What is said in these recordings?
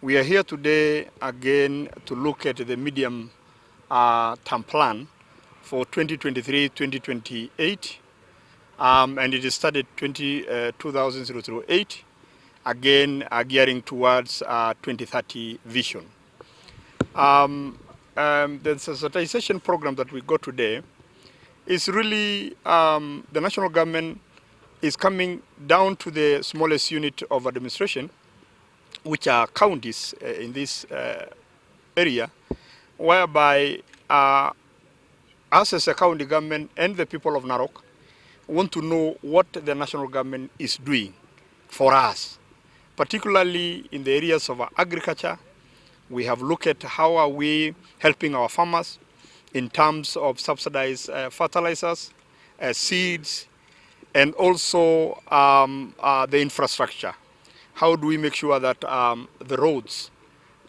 We are here today again to look at the medium term plan for 2023-2028, and it is started 2008, again gearing towards 2030 vision. The sensitization program that we got today is really the national government is coming down to the smallest unit of administration, which are counties in this area, whereby us as a county government and the people of Narok want to know what the national government is doing for us, particularly in the areas of agriculture. We have looked at how are we helping our farmers in terms of subsidized fertilizers, seeds, and also the infrastructure. How do we make sure that the roads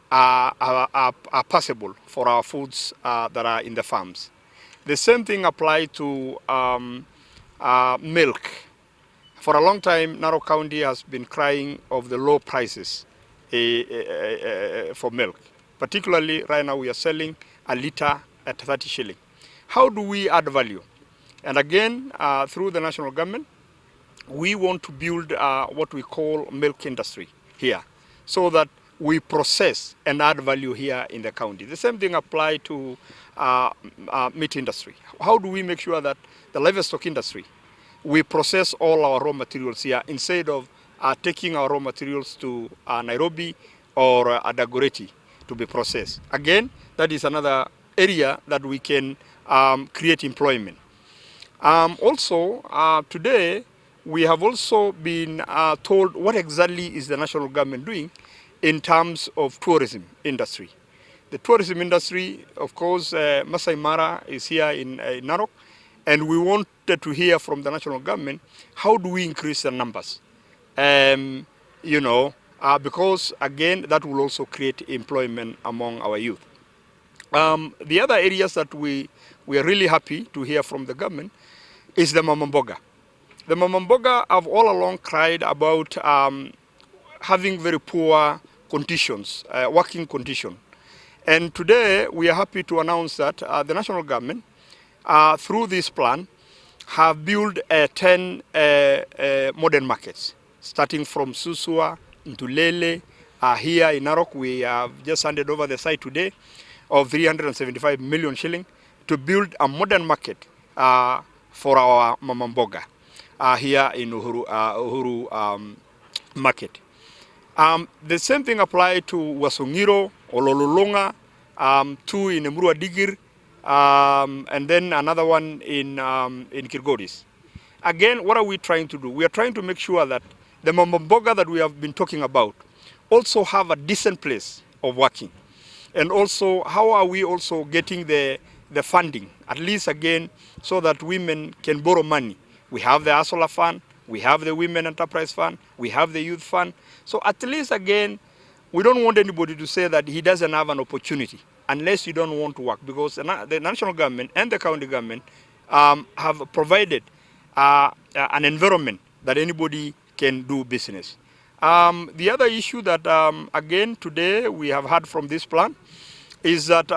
are passable for our foods that are in the farms? The same thing applies to milk. For a long time, Narok County has been crying of the low prices for milk. Particularly right now we are selling a liter at 30 shilling. How do we add value? And again, through the national government, we want to build what we call milk industry here, so that we process and add value here in the county. The same thing applies to meat industry. How do we make sure that the livestock industry, we process all our raw materials here instead of taking our raw materials to Nairobi or Dagoretti to be processed? Again, that is another area that we can create employment. Also, today, we have also been told what exactly is the national government doing in terms of tourism industry. The tourism industry, of course, Masai Mara is here in Narok, and we wanted to hear from the national government, how do we increase the numbers? Because again, that will also create employment among our youth. The other areas that we are really happy to hear from the government is the Mamamboga. The Mamamboga have all along cried about having very poor conditions, working conditions. And today we are happy to announce that the national government, through this plan, have built 10 modern markets, starting from Susua, Ntulele. Here in Narok, we have just handed over the site today of 375 million shilling to build a modern market for our Mamamboga here in Uhuru Market. The same thing applies to Wasongiro, Ololulunga, two in Emurua Digir, and then another one in Kilgoris. Again, what are we trying to do? We are trying to make sure that the Mamamboga that we have been talking about also have a decent place of working. And also, how are we also getting the funding, at least again, so that women can borrow money? We have the Asola Fund, we have the Women Enterprise Fund, we have the Youth Fund. So at least again, we don't want anybody to say that he doesn't have an opportunity unless you don't want to work, because the national government and the county government have provided an environment that anybody can do business. The other issue that, again, today we have heard from this plan is that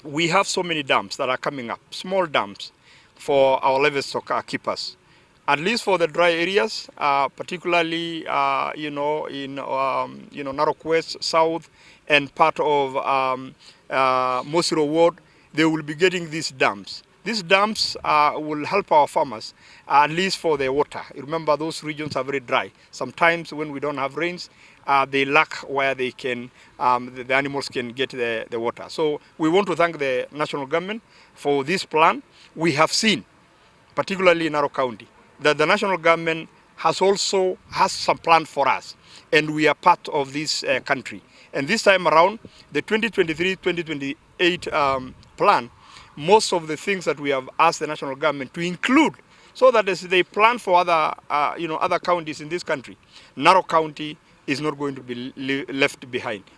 we have so many dams that are coming up, small dams for our livestock keepers. At least for the dry areas, particularly, in Narok West, South, and part of Mosiro Ward, they will be getting these dams. These dams will help our farmers, at least for their water. Remember, those regions are very dry. Sometimes when we don't have rains, they lack where they can, the animals can get the water. So we want to thank the national government for this plan. We have seen, particularly in Narok County, that the national government has some plan for us, and we are part of this country. And this time around, the 2023-2028 plan, most of the things that we have asked the national government to include, so that as they plan for other counties in this country, Narok County is not going to be left behind.